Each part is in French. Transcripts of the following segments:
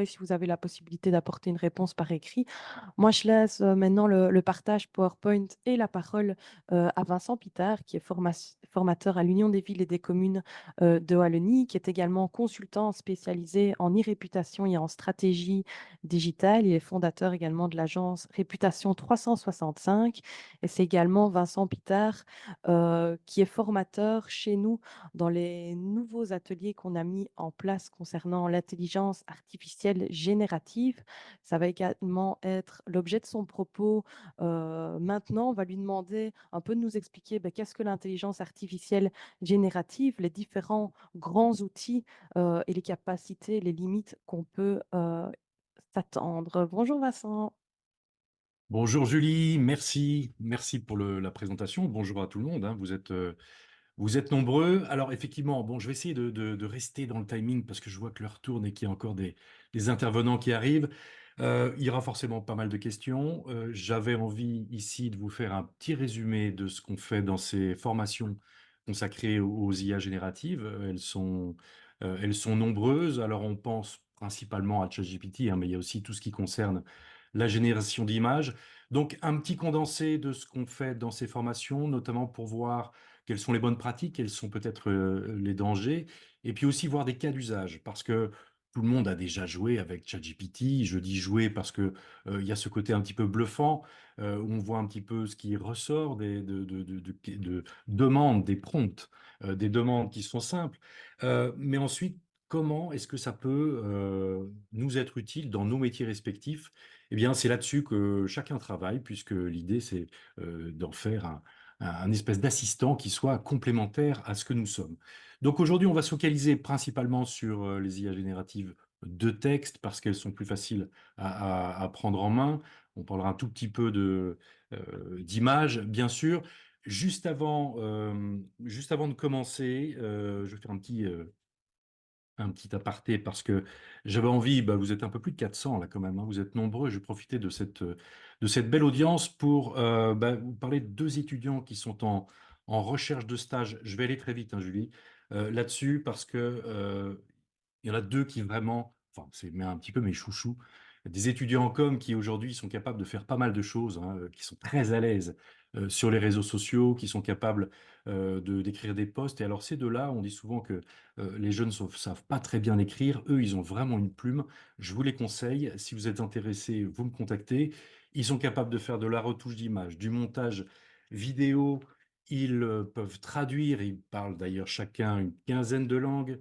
si vous avez la possibilité d'apporter une réponse par écrit. Moi, je laisse maintenant le partage PowerPoint et la parole à Vincent Pitard, qui est formateur à l'Union des villes et des communes de Wallonie, qui est également consultant spécialisé en e-réputation et en stratégie digitale. Il est fondateur également de l'agence Réputation 365. Et c'est également Vincent Pitard qui est formateur chez nous dans les nouveaux ateliers qu'on a mis en place concernant l'intelligence artificielle générative. Ça va également être l'objet de son propos. Maintenant, on va lui demander un peu de nous expliquer qu'est-ce que l'intelligence artificielle générative, les différents grands outils et les capacités, les limites qu'on peut s'attendre. Bonjour Vincent. Bonjour Julie, merci pour la présentation. Bonjour à tout le monde, hein. Vous êtes nombreux. Alors effectivement, bon, je vais essayer de rester dans le timing parce que je vois que l'heure tourne et qu'il y a encore des intervenants qui arrivent. Il y aura forcément pas mal de questions. J'avais envie ici de vous faire un petit résumé de ce qu'on fait dans ces formations consacrées aux IA génératives. Elles sont nombreuses. Alors on pense principalement à ChatGPT, hein, mais il y a aussi tout ce qui concerne la génération d'images. Donc un petit condensé de ce qu'on fait dans ces formations, notamment pour voir quelles sont les bonnes pratiques, quels sont peut-être les dangers, et puis aussi voir des cas d'usage, parce que tout le monde a déjà joué avec ChatGPT. Je dis jouer parce que il y a ce côté un petit peu bluffant, où on voit un petit peu ce qui ressort de demandes, des prompts, des demandes qui sont simples. Mais ensuite, comment est-ce que ça peut nous être utile dans nos métiers respectifs? Eh bien, c'est là-dessus que chacun travaille, puisque l'idée, c'est d'en faire un espèce d'assistant qui soit complémentaire à ce que nous sommes. Donc aujourd'hui, on va se focaliser principalement sur les IA génératives de texte parce qu'elles sont plus faciles à prendre en main. On parlera un tout petit peu d'images, bien sûr. Juste avant de commencer, je vais faire un petit aparté parce que j'avais envie, vous êtes un peu plus de 400 là quand même, hein, vous êtes nombreux, je vais profiter de cette belle audience pour vous parler de deux étudiants qui sont en recherche de stage. Je vais aller très vite, hein, Julie, là-dessus parce que il y en a deux qui vraiment, enfin c'est mais un petit peu mes chouchous, des étudiants en com qui aujourd'hui sont capables de faire pas mal de choses, hein, qui sont très à l'aise sur les réseaux sociaux, qui sont capables d'écrire des posts. Et alors ces deux-là, on dit souvent que les jeunes ne savent pas très bien écrire. Eux, ils ont vraiment une plume. Je vous les conseille. Si vous êtes intéressé, vous me contactez. Ils sont capables de faire de la retouche d'image, du montage vidéo. Ils peuvent traduire. Ils parlent d'ailleurs chacun une quinzaine de langues.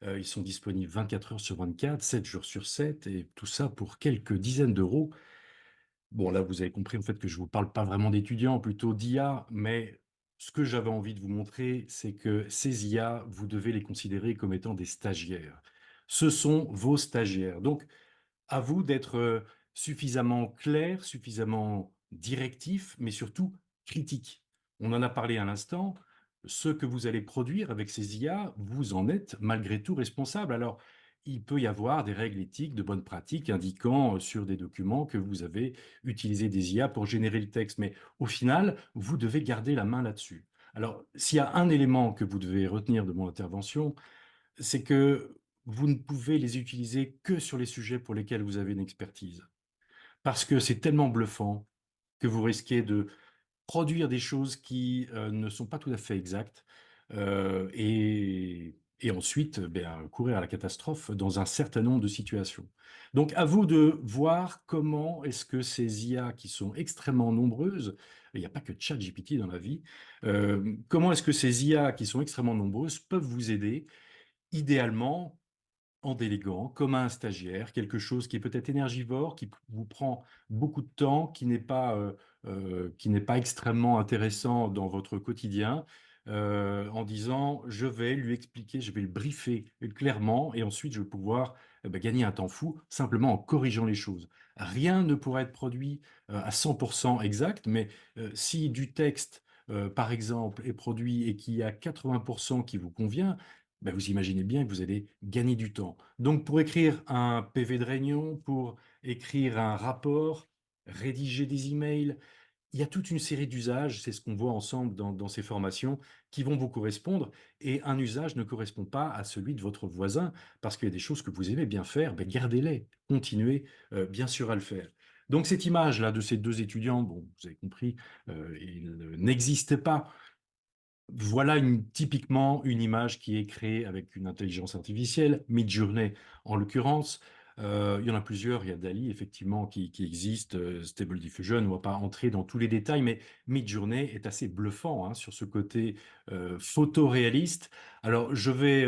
Ils sont disponibles 24 heures sur 24, 7 jours sur 7, et tout ça pour quelques dizaines d'euros. Bon, là, vous avez compris en fait que je vous parle pas vraiment d'étudiants, plutôt d'IA, mais ce que j'avais envie de vous montrer, c'est que ces IA, vous devez les considérer comme étant des stagiaires. Ce sont vos stagiaires. Donc, à vous d'être suffisamment clair, suffisamment directif, mais surtout critique. On en a parlé à l'instant. Ce que vous allez produire avec ces IA, vous en êtes malgré tout responsable. Alors, il peut y avoir des règles éthiques de bonne pratique indiquant sur des documents que vous avez utilisé des IA pour générer le texte, mais au final, vous devez garder la main là-dessus. Alors, s'il y a un élément que vous devez retenir de mon intervention, c'est que vous ne pouvez les utiliser que sur les sujets pour lesquels vous avez une expertise. Parce que c'est tellement bluffant que vous risquez de produire des choses qui ne sont pas tout à fait exactes et ensuite courir à la catastrophe dans un certain nombre de situations. Donc à vous de voir comment est-ce que ces IA qui sont extrêmement nombreuses, il n'y a pas que ChatGPT dans la vie, comment est-ce que ces IA qui sont extrêmement nombreuses peuvent vous aider idéalement en déléguant, comme à un stagiaire, quelque chose qui est peut-être énergivore, qui vous prend beaucoup de temps, qui n'est pas extrêmement intéressant dans votre quotidien, en disant je vais lui expliquer, je vais le briefer clairement, et ensuite je vais pouvoir gagner un temps fou simplement en corrigeant les choses. Rien ne pourra être produit à 100% exact, mais si du texte, par exemple, est produit et qu'il y a 80% qui vous convient, vous imaginez bien que vous allez gagner du temps. Donc, pour écrire un PV de réunion, pour écrire un rapport, rédiger des emails, il y a toute une série d'usages, c'est ce qu'on voit ensemble dans ces formations, qui vont vous correspondre et un usage ne correspond pas à celui de votre voisin parce qu'il y a des choses que vous aimez bien faire, ben gardez-les, continuez, bien sûr à le faire. Donc cette image-là de ces 2 étudiants, bon, vous avez compris, il n'existe pas. Voilà typiquement une image qui est créée avec une intelligence artificielle, Midjourney en l'occurrence. Il y en a plusieurs, il y a DALL-E effectivement qui existe, Stable Diffusion, on ne va pas entrer dans tous les détails, mais Midjourney est assez bluffant hein, sur ce côté photoréaliste. Alors je vais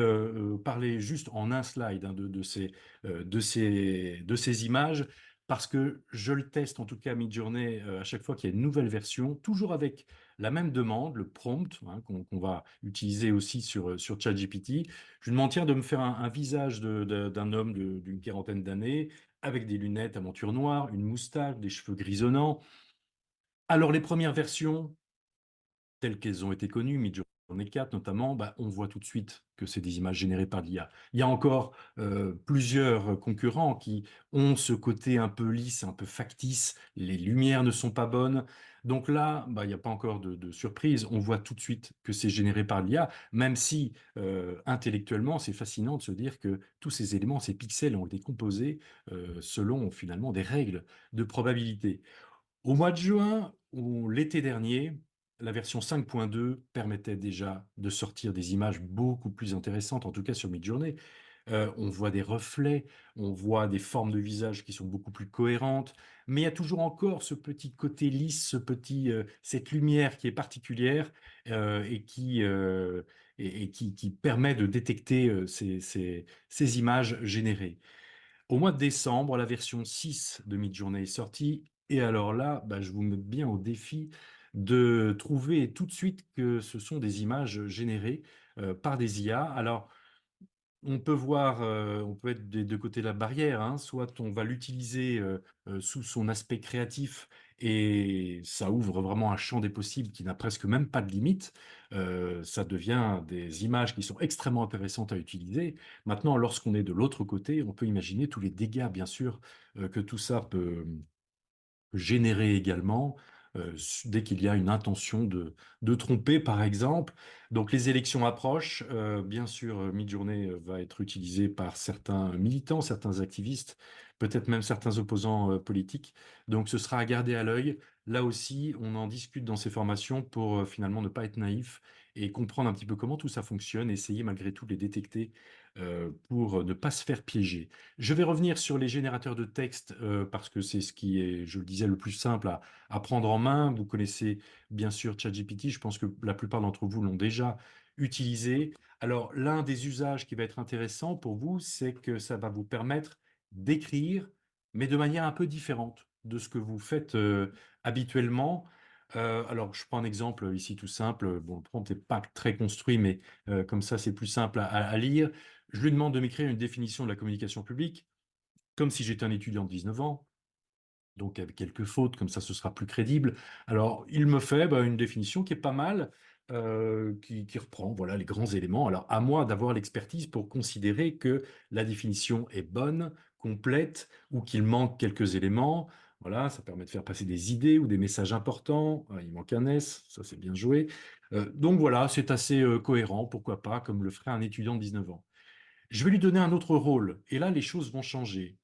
parler juste en un slide hein, de ces images, parce que je le teste en tout cas Midjourney à chaque fois qu'il y a une nouvelle version, toujours avec la même demande, le prompt, hein, qu'on va utiliser aussi sur ChatGPT. Je lui demande tiens, de me faire un visage d'un homme d'une quarantaine d'années, avec des lunettes à monture noire, une moustache, des cheveux grisonnants. Alors les premières versions, telles qu'elles ont été connues, Midjourney 4 notamment, bah, on voit tout de suite que c'est des images générées par l'IA. Il y a encore plusieurs concurrents qui ont ce côté un peu lisse, un peu factice, les lumières ne sont pas bonnes. Donc là, bah, il n'y a pas encore de surprise, on voit tout de suite que c'est généré par l'IA, même si intellectuellement, c'est fascinant de se dire que tous ces éléments, ces pixels ont été composés selon finalement des règles de probabilité. Au mois de juin ou l'été dernier, la version 5.2 permettait déjà de sortir des images beaucoup plus intéressantes, en tout cas sur Midjourney. On voit des reflets, on voit des formes de visage qui sont beaucoup plus cohérentes, mais il y a toujours encore ce petit côté lisse, cette lumière qui est particulière et qui permet de détecter ces images générées. Au mois de décembre, la version 6 de Midjourney est sortie. Et alors là, bah, je vous mets bien au défi de trouver tout de suite que ce sont des images générées par des IA. Alors, on peut voir, on peut être des 2 côtés de la barrière, hein. Soit on va l'utiliser, sous son aspect créatif et ça ouvre vraiment un champ des possibles qui n'a presque même pas de limite. Ça devient des images qui sont extrêmement intéressantes à utiliser. Maintenant, lorsqu'on est de l'autre côté, on peut imaginer tous les dégâts, bien sûr, que tout ça peut générer également, dès qu'il y a une intention de tromper, par exemple. Donc les élections approchent. Bien sûr, Midjourney va être utilisé par certains militants, certains activistes, peut-être même certains opposants politiques. Donc ce sera à garder à l'œil. Là aussi, on en discute dans ces formations pour finalement ne pas être naïf et comprendre un petit peu comment tout ça fonctionne, essayer malgré tout de les détecter pour ne pas se faire piéger. Je vais revenir sur les générateurs de texte parce que c'est ce qui est, je le disais, le plus simple à prendre en main. Vous connaissez bien sûr ChatGPT, je pense que la plupart d'entre vous l'ont déjà utilisé. Alors, l'un des usages qui va être intéressant pour vous, c'est que ça va vous permettre d'écrire, mais de manière un peu différente de ce que vous faites habituellement. Alors, je prends un exemple ici tout simple. Bon, le prompt n'est pas très construit, mais comme ça, c'est plus simple à lire. Je lui demande de m'écrire une définition de la communication publique, comme si j'étais un étudiant de 19 ans, donc avec quelques fautes, comme ça ce sera plus crédible. Alors, il me fait bah, une définition qui est pas mal, qui reprend voilà, les grands éléments. Alors, à moi d'avoir l'expertise pour considérer que la définition est bonne, complète, ou qu'il manque quelques éléments. Voilà, ça permet de faire passer des idées ou des messages importants. Ah, il manque un S, ça c'est bien joué. Donc voilà, c'est assez cohérent, pourquoi pas, comme le ferait un étudiant de 19 ans. Je vais lui donner un autre rôle, et là, les choses vont changer.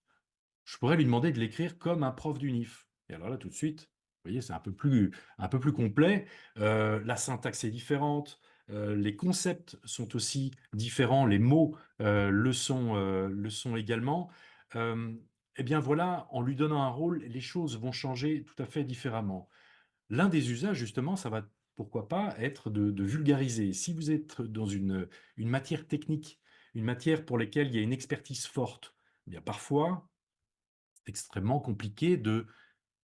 Je pourrais lui demander de l'écrire comme un prof d'UNIF. Et alors là, tout de suite, vous voyez, c'est un peu plus complet. La syntaxe est différente, les concepts sont aussi différents, les mots le sont également. Euh, eh bien voilà, en lui donnant un rôle, les choses vont changer tout à fait différemment. L'un des usages, justement, ça va, pourquoi pas, être de vulgariser. Si vous êtes dans une matière technique, une matière pour laquelle il y a une expertise forte, eh bien parfois, c'est extrêmement compliqué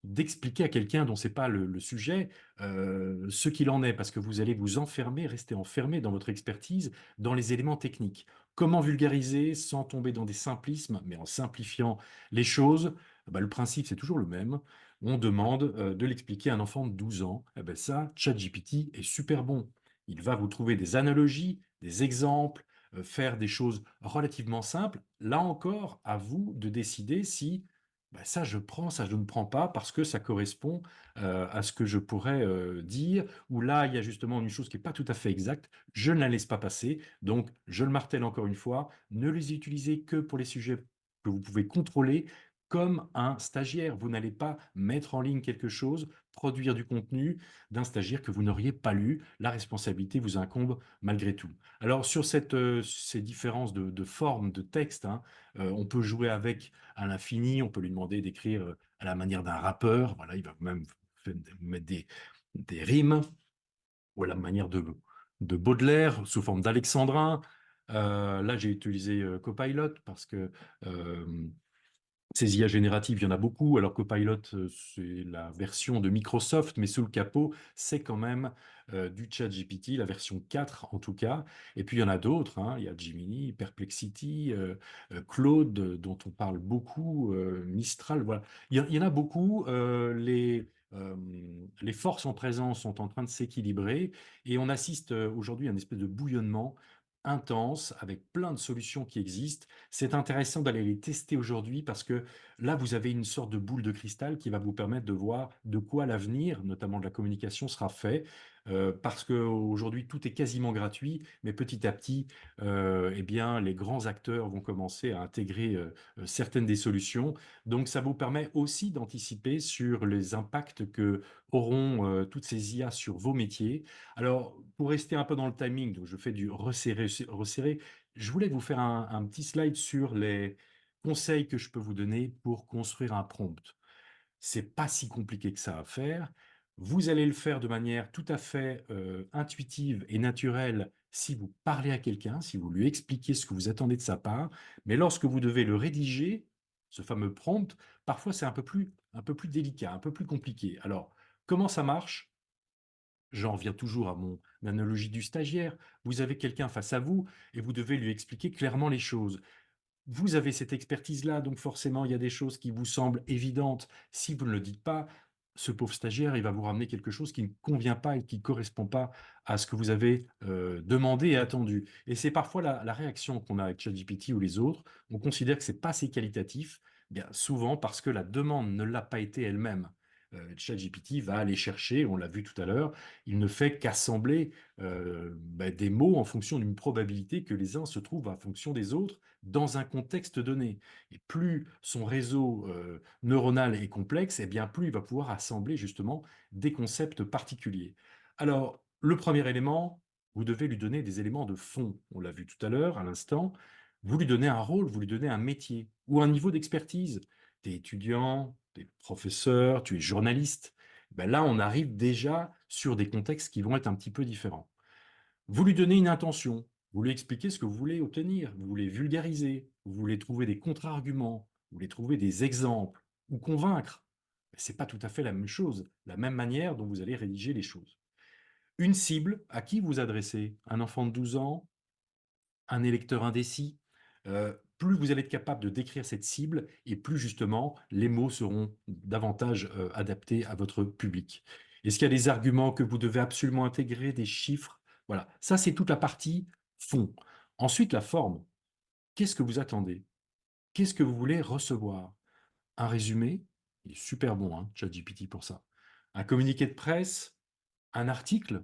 d'expliquer à quelqu'un dont c'est pas le sujet ce qu'il en est, parce que vous allez vous enfermer, rester enfermé dans votre expertise, dans les éléments techniques. Comment vulgariser sans tomber dans des simplismes, mais en simplifiant les choses? Bah, le principe, c'est toujours le même. On demande de l'expliquer à un enfant de 12 ans. Eh ben ça, ChatGPT est super bon. Il va vous trouver des analogies, des exemples, faire des choses relativement simples. Là encore, à vous de décider si bah, ça je prends, ça je ne prends pas parce que ça correspond, à ce que je pourrais, dire, ou là, il y a justement une chose qui est pas tout à fait exacte, je ne la laisse pas passer. Donc je le martèle encore une fois, ne les utilisez que pour les sujets que vous pouvez contrôler comme un stagiaire. Vous n'allez pas mettre en ligne quelque chose, produire du contenu d'un stagiaire que vous n'auriez pas lu. La responsabilité vous incombe malgré tout. Alors sur ces différences de forme de texte, hein, on peut jouer avec à l'infini. On peut lui demander d'écrire à la manière d'un rappeur. Voilà, il va même mettre des rimes, ou à la manière de Baudelaire, sous forme d'alexandrin. Là, j'ai utilisé Copilot parce que ces IA génératives, il y en a beaucoup. Alors Copilot, c'est la version de Microsoft, mais sous le capot, c'est quand même du ChatGPT, la version 4 en tout cas. Et puis il y en a d'autres, hein. Il y a Gemini, Perplexity, Claude, dont on parle beaucoup, Mistral, voilà. Il y en a beaucoup. Les forces en présence sont en train de s'équilibrer et on assiste aujourd'hui à une espèce de bouillonnement intense avec plein de solutions qui existent. C'est intéressant d'aller les tester aujourd'hui parce que là, vous avez une sorte de boule de cristal qui va vous permettre de voir de quoi l'avenir, notamment de la communication, sera fait. Parce qu'aujourd'hui, tout est quasiment gratuit, mais petit à petit, eh bien, les grands acteurs vont commencer à intégrer certaines des solutions. Donc, ça vous permet aussi d'anticiper sur les impacts que auront toutes ces IA sur vos métiers. Alors, pour rester un peu dans le timing, donc je fais du resserré, resserré, je voulais vous faire un petit slide sur les conseils que je peux vous donner pour construire un prompt. C'est pas si compliqué que ça à faire. Vous allez le faire de manière tout à fait intuitive et naturelle si vous parlez à quelqu'un, si vous lui expliquez ce que vous attendez de sa part. Mais lorsque vous devez le rédiger, ce fameux prompt, parfois c'est un peu plus délicat, un peu plus compliqué. Alors, comment ça marche? J'en reviens toujours à mon analogie du stagiaire. Vous avez quelqu'un face à vous et vous devez lui expliquer clairement les choses. Vous avez cette expertise-là, donc forcément, il y a des choses qui vous semblent évidentes. Si vous ne le dites pas, ce pauvre stagiaire, il va vous ramener quelque chose qui ne convient pas et qui ne correspond pas à ce que vous avez demandé et attendu. Et c'est parfois la réaction qu'on a avec ChatGPT ou les autres. On considère que c'est pas assez qualitatif, bien souvent parce que la demande ne l'a pas été elle-même. ChatGPT va aller chercher, on l'a vu tout à l'heure, il ne fait qu'assembler des mots en fonction d'une probabilité que les uns se trouvent en fonction des autres dans un contexte donné. Et plus son réseau neuronal est complexe, et bien plus il va pouvoir assembler justement des concepts particuliers. Alors, le premier élément, vous devez lui donner des éléments de fond. On l'a vu tout à l'heure, à l'instant. Vous lui donnez un rôle, vous lui donnez un métier ou un niveau d'expertise. Tu es étudiant, tu es professeur, tu es journaliste. Ben là, on arrive déjà sur des contextes qui vont être un petit peu différents. Vous lui donnez une intention, vous lui expliquez ce que vous voulez obtenir, vous voulez vulgariser, vous voulez trouver des contre-arguments, vous voulez trouver des exemples ou convaincre. Ce n'est pas tout à fait la même chose, la même manière dont vous allez rédiger les choses. Une cible, à qui vous adressez? Un enfant de 12 ans? Un électeur indécis? Plus vous allez être capable de décrire cette cible et plus justement les mots seront davantage adaptés à votre public. Est-ce qu'il y a des arguments que vous devez absolument intégrer, des chiffres? Voilà, ça c'est toute la partie fond. Ensuite, la forme. Qu'est-ce que vous attendez? Qu'est-ce que vous voulez recevoir? Un résumé? Il est super bon, hein, ChatGPT pour ça. Un communiqué de presse? Un article?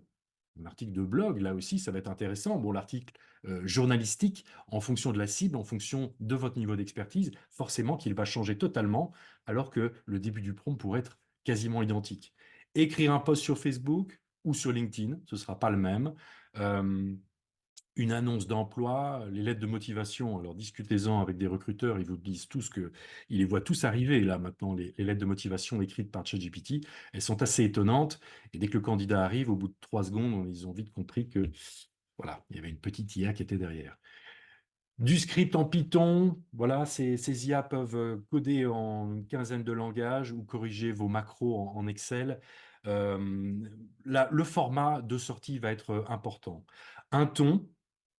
Un article de blog, là aussi, ça va être intéressant. Bon, l'article journalistique, en fonction de la cible, en fonction de votre niveau d'expertise, forcément qu'il va changer totalement, alors que le début du prompt pourrait être quasiment identique. Écrire un post sur Facebook ou sur LinkedIn, ce ne sera pas le même. Euh, une annonce d'emploi, les lettres de motivation. Alors discutez-en avec des recruteurs, ils vous disent tous que ils les voient tous arriver là maintenant, les lettres de motivation écrites par ChatGPT. Elles sont assez étonnantes. Et dès que le candidat arrive, au bout de 3 secondes, ils ont vite compris que voilà, il y avait une petite IA qui était derrière. Du script en Python, voilà, ces IA peuvent coder en une quinzaine de langages ou corriger vos macros en Excel. Euh, le format de sortie va être important. Un ton,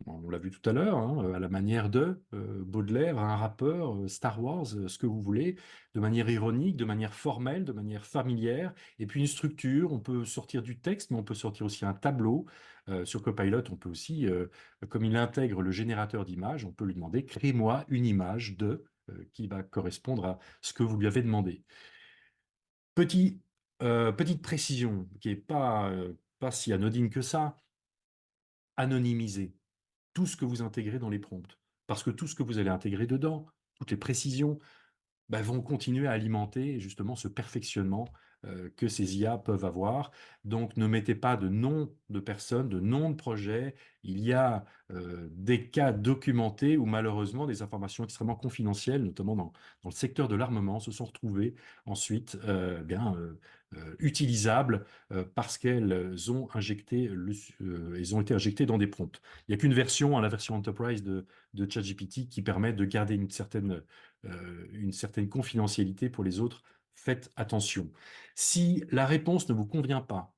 on l'a vu tout à l'heure, hein, à la manière de Baudelaire, un rappeur, Star Wars, ce que vous voulez, de manière ironique, de manière formelle, de manière familière. Et puis une structure, on peut sortir du texte, mais on peut sortir aussi un tableau. Sur Copilot, on peut aussi comme il intègre le générateur d'images, on peut lui demander crée-moi une image de. qui va correspondre à ce que vous lui avez demandé. Petite précision qui n'est pas si anodine que ça, anonymisez tout ce que vous intégrez dans les prompts. Parce que tout ce que vous allez intégrer dedans, toutes les précisions, bah, vont continuer à alimenter justement ce perfectionnement que ces IA peuvent avoir. Donc ne mettez pas de nom de personnes, de nom de projet. Il y a des cas documentés où malheureusement des informations extrêmement confidentielles, notamment dans le secteur de l'armement, se sont retrouvées ensuite utilisables parce qu'elles ont injecté elles ont été injectées dans des prompts. Il n'y a qu'une version, hein, la version Enterprise de ChatGPT, qui permet de garder une certaine confidentialité pour les autres. Faites attention. Si la réponse ne vous convient pas,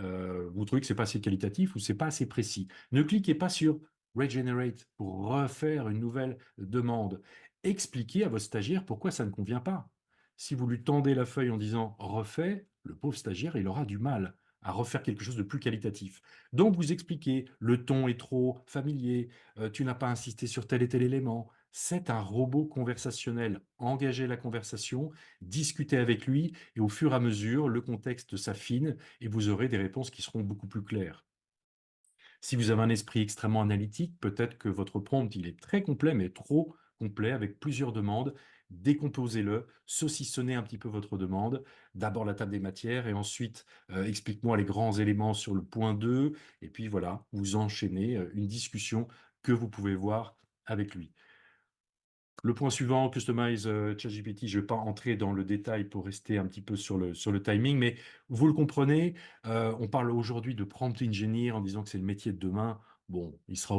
vous trouvez que c'est pas assez qualitatif ou c'est pas assez précis, ne cliquez pas sur Regenerate pour refaire une nouvelle demande. Expliquez à votre stagiaire pourquoi ça ne convient pas. Si vous lui tendez la feuille en disant refait, le pauvre stagiaire, il aura du mal à refaire quelque chose de plus qualitatif. Donc vous expliquez, le ton est trop familier, tu n'as pas insisté sur tel et tel élément. C'est un robot conversationnel. Engagez la conversation, discutez avec lui et au fur et à mesure, le contexte s'affine et vous aurez des réponses qui seront beaucoup plus claires. Si vous avez un esprit extrêmement analytique, peut-être que votre prompt, il est très complet, mais trop complet, avec plusieurs demandes. Décomposez-le, saucissonnez un petit peu votre demande. D'abord la table des matières et ensuite explique-moi les grands éléments sur le point 2. Et puis voilà, vous enchaînez une discussion que vous pouvez voir avec lui. Le point suivant, Customize ChatGPT, je ne vais pas entrer dans le détail pour rester un petit peu sur le timing, mais vous le comprenez, on parle aujourd'hui de prompt engineer en disant que c'est le métier de demain. Bon, il sera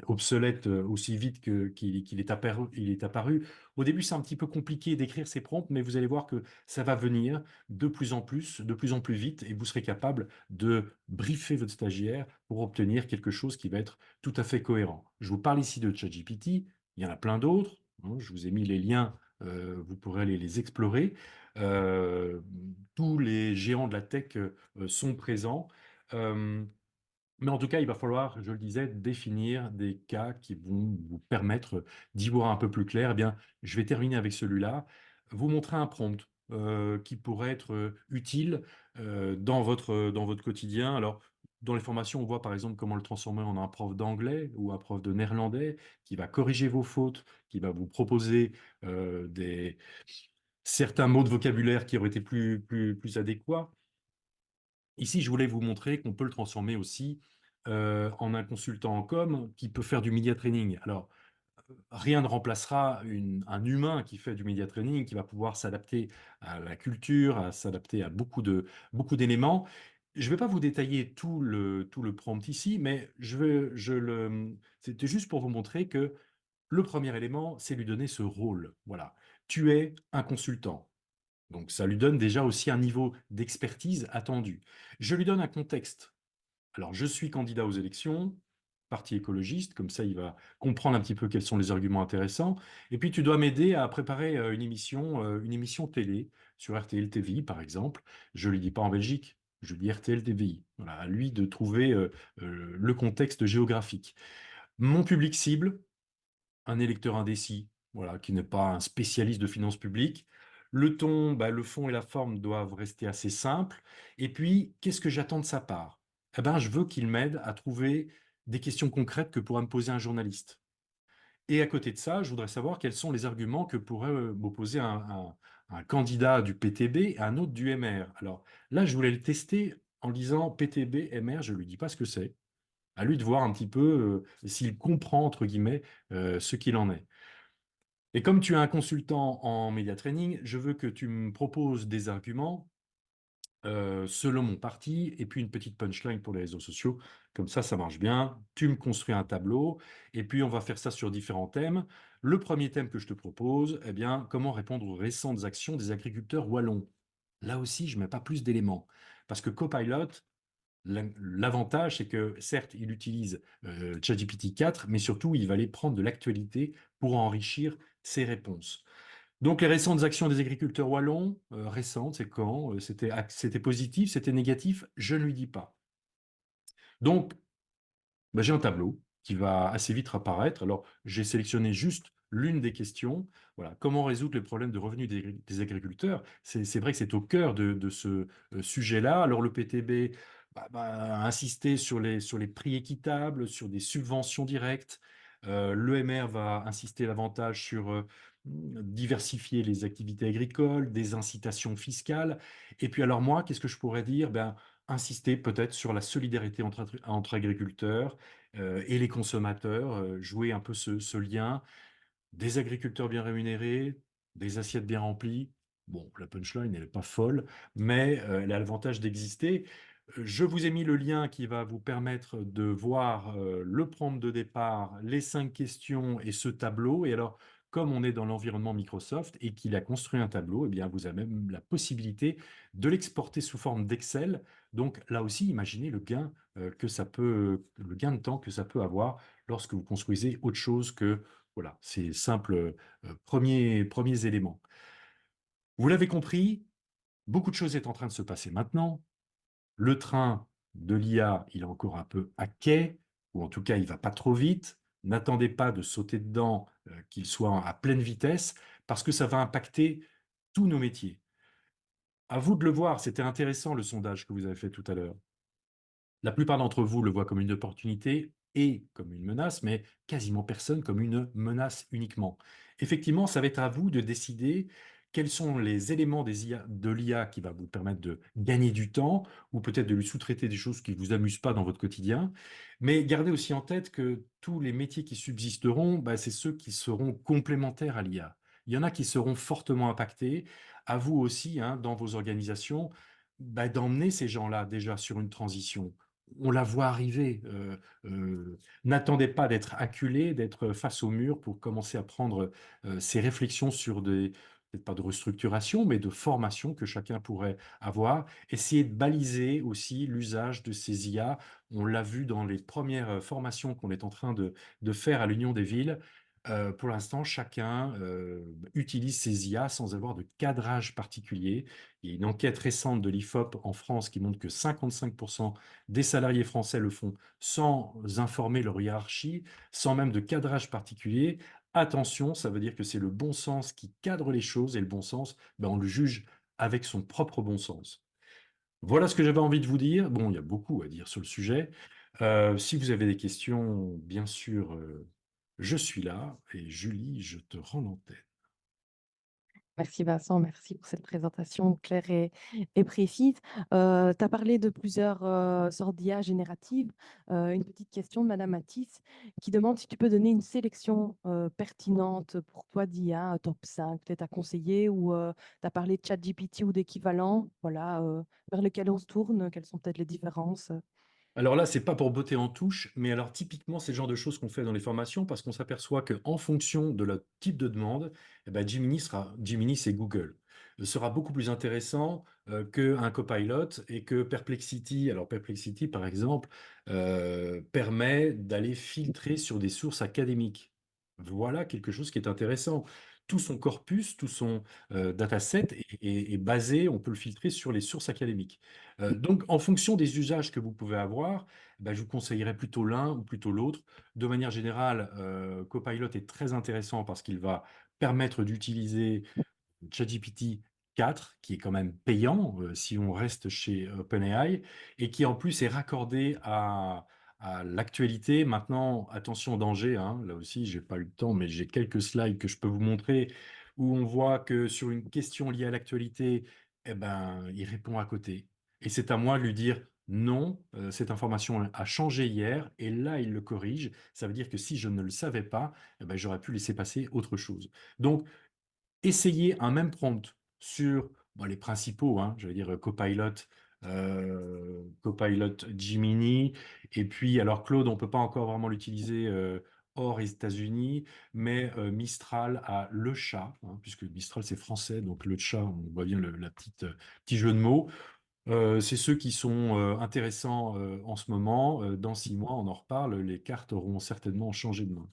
obsolète aussi vite qu'il est apparu, il est apparu. Au début, c'est un petit peu compliqué d'écrire ces prompts, mais vous allez voir que ça va venir de plus en plus, de plus en plus vite, et vous serez capable de briefer votre stagiaire pour obtenir quelque chose qui va être tout à fait cohérent. Je vous parle ici de ChatGPT. Il y en a plein d'autres, hein, je vous ai mis les liens, vous pourrez aller les explorer. Euh, Tous les géants de la tech sont présents. Euh, mais en tout cas, il va falloir, je le disais, définir des cas qui vont vous permettre d'y voir un peu plus clair. Eh bien, je vais terminer avec celui-là. Vous montrer un prompt qui pourrait être utile dans votre quotidien. Alors, dans les formations, on voit par exemple comment le transformer en un prof d'anglais ou un prof de néerlandais qui va corriger vos fautes, qui va vous proposer certains mots de vocabulaire qui auraient été plus adéquats. Ici, je voulais vous montrer qu'on peut le transformer aussi en un consultant en com qui peut faire du media training. Alors, rien ne remplacera un humain qui fait du media training, qui va pouvoir s'adapter à la culture, à s'adapter à beaucoup d'éléments. Je ne vais pas vous détailler tout le prompt ici, mais c'était juste pour vous montrer que le premier élément, c'est lui donner ce rôle. Voilà. Tu es un consultant. Donc ça lui donne déjà aussi un niveau d'expertise attendu. Je lui donne un contexte. Alors je suis candidat aux élections, parti écologiste, comme ça il va comprendre un petit peu quels sont les arguments intéressants. Et puis tu dois m'aider à préparer une émission télé sur RTL TVI par exemple. Je ne lui dis pas en Belgique, je dis RTL TVI. Voilà, à lui de trouver le contexte géographique. Mon public cible, un électeur indécis, voilà, qui n'est pas un spécialiste de finances publiques. Le ton, bah, le fond et la forme doivent rester assez simples. Et puis, qu'est-ce que j'attends de sa part? Eh ben, je veux qu'il m'aide à trouver des questions concrètes que pourra me poser un journaliste. Et à côté de ça, je voudrais savoir quels sont les arguments que pourrait m'opposer un candidat du PTB et un autre du MR. Alors là, je voulais le tester en disant PTB, MR, je ne lui dis pas ce que c'est. À lui de voir un petit peu s'il comprend, entre guillemets, ce qu'il en est. Et comme tu es un consultant en média training, je veux que tu me proposes des arguments selon mon parti et puis une petite punchline pour les réseaux sociaux. Comme ça marche bien. Tu me construis un tableau et puis on va faire ça sur différents thèmes. Le premier thème que je te propose, eh bien, comment répondre aux récentes actions des agriculteurs wallons. Là aussi, je ne mets pas plus d'éléments parce que Copilot, l'avantage, c'est que certes, il utilise ChatGPT 4, mais surtout, il va aller prendre de l'actualité pour enrichir ses réponses. Donc, les récentes actions des agriculteurs wallons, récentes, c'est quand? C'était positif, c'était négatif? Je ne lui dis pas. Donc, bah, j'ai un tableau qui va assez vite apparaître. Alors, j'ai sélectionné juste l'une des questions. Voilà, comment résoudre le problème de revenus des agriculteurs? C'est vrai que c'est au cœur de ce sujet-là. Alors le PTB a insisté sur les prix équitables, sur des subventions directes. L'EMR va insister davantage sur diversifier les activités agricoles, des incitations fiscales. Et puis alors moi, qu'est-ce que je pourrais dire? Ben, insister peut-être sur la solidarité entre agriculteurs et les consommateurs, jouer un peu ce lien, des agriculteurs bien rémunérés, des assiettes bien remplies. Bon, la punchline, elle n'est pas folle, mais elle a l'avantage d'exister. Je vous ai mis le lien qui va vous permettre de voir le prompt de départ, les 5 questions et ce tableau. Et alors, comme on est dans l'environnement Microsoft et qu'il a construit un tableau, eh bien, vous avez même la possibilité de l'exporter sous forme d'Excel. Donc là aussi, imaginez le gain de temps que ça peut avoir lorsque vous construisez autre chose que voilà, c'est simple, premiers éléments. Vous l'avez compris, beaucoup de choses est en train de se passer maintenant. Le train de l'IA, il est encore un peu à quai, ou en tout cas, il ne va pas trop vite. N'attendez pas de sauter dedans, qu'il soit à pleine vitesse, parce que ça va impacter tous nos métiers. À vous de le voir, c'était intéressant le sondage que vous avez fait tout à l'heure. La plupart d'entre vous le voient comme une opportunité et comme une menace, mais quasiment personne comme une menace uniquement. Effectivement, ça va être à vous de décider quels sont les éléments de l'IA qui va vous permettre de gagner du temps ou peut-être de lui sous-traiter des choses qui ne vous amusent pas dans votre quotidien. Mais gardez aussi en tête que tous les métiers qui subsisteront, bah, c'est ceux qui seront complémentaires à l'IA. Il y en a qui seront fortement impactés. À vous aussi, hein, dans vos organisations, bah, d'emmener ces gens-là déjà sur une transition. On la voit arriver. N'attendez pas d'être acculé, d'être face au mur pour commencer à prendre ces réflexions sur peut-être pas de restructuration, mais de formation que chacun pourrait avoir. Essayez de baliser aussi l'usage de ces IA. On l'a vu dans les premières formations qu'on est en train de faire à l'Union des villes. Pour l'instant, chacun utilise ces IA sans avoir de cadrage particulier. Il y a une enquête récente de l'IFOP en France qui montre que 55% des salariés français le font sans informer leur hiérarchie, sans même de cadrage particulier. Attention, ça veut dire que c'est le bon sens qui cadre les choses et le bon sens, ben, on le juge avec son propre bon sens. Voilà ce que j'avais envie de vous dire. Bon, il y a beaucoup à dire sur le sujet. Si vous avez des questions, bien sûr, je suis là. Et Julie, je te rends l'antenne. Merci Vincent, merci pour cette présentation claire et précise. Tu as parlé de plusieurs sortes d'IA génératives. Une petite question de Madame Matisse qui demande si tu peux donner une sélection pertinente pour toi d'IA, un top 5 peut-être à conseiller, ou tu as parlé de ChatGPT ou d'équivalent, voilà, vers lequel on se tourne, quelles sont peut-être les différences. Alors là, c'est pas pour botter en touche, mais alors typiquement, c'est le genre de choses qu'on fait dans les formations parce qu'on s'aperçoit qu'en fonction de le type de demande, eh ben, Gemini, c'est Google, sera beaucoup plus intéressant qu'un Copilot et que Perplexity. Alors Perplexity, par exemple, permet d'aller filtrer sur des sources académiques. Voilà quelque chose qui est intéressant. Tout son corpus, tout son dataset est basé, on peut le filtrer sur les sources académiques. Donc, en fonction des usages que vous pouvez avoir, je vous conseillerais plutôt l'un ou plutôt l'autre. De manière générale, Copilot est très intéressant parce qu'il va permettre d'utiliser ChatGPT 4, qui est quand même payant si on reste chez OpenAI, et qui en plus est raccordé à l'actualité. Maintenant, attention au danger, hein, là aussi, j'ai pas eu le temps, mais j'ai quelques slides que je peux vous montrer où on voit que sur une question liée à l'actualité, eh ben, il répond à côté. Et c'est à moi de lui dire non, cette information a changé hier, et là, il le corrige. Ça veut dire que si je ne le savais pas, eh ben, j'aurais pu laisser passer autre chose. Donc, essayez un même prompt sur les principaux, hein, j'allais dire Copilot Gemini, et puis alors Claude, on ne peut pas encore vraiment l'utiliser hors les États-Unis, mais Mistral a le chat, hein, puisque Mistral c'est français, donc le chat, on voit bien la petit jeu de mots. C'est ceux qui sont intéressants en ce moment. Dans 6 mois, on en reparle, les cartes auront certainement changé de main.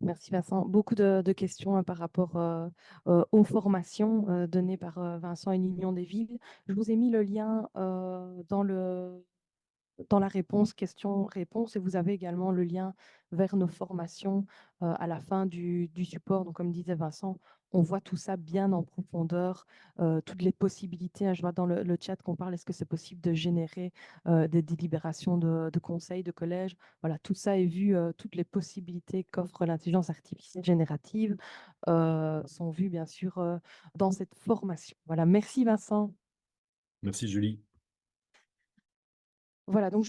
Merci Vincent. Beaucoup de questions par rapport aux formations données par Vincent et l'Union des villes. Je vous ai mis le lien dans dans la réponse questions-réponses et vous avez également le lien vers nos formations à la fin du support. Donc, comme disait Vincent, on voit tout ça bien en profondeur, toutes les possibilités, hein. Je vois dans le chat qu'on parle, est-ce que c'est possible de générer des délibérations de conseils, de collèges? Voilà, tout ça est vu, toutes les possibilités qu'offre l'intelligence artificielle générative sont vues bien sûr dans cette formation. Voilà, merci Vincent. Merci Julie. Voilà, donc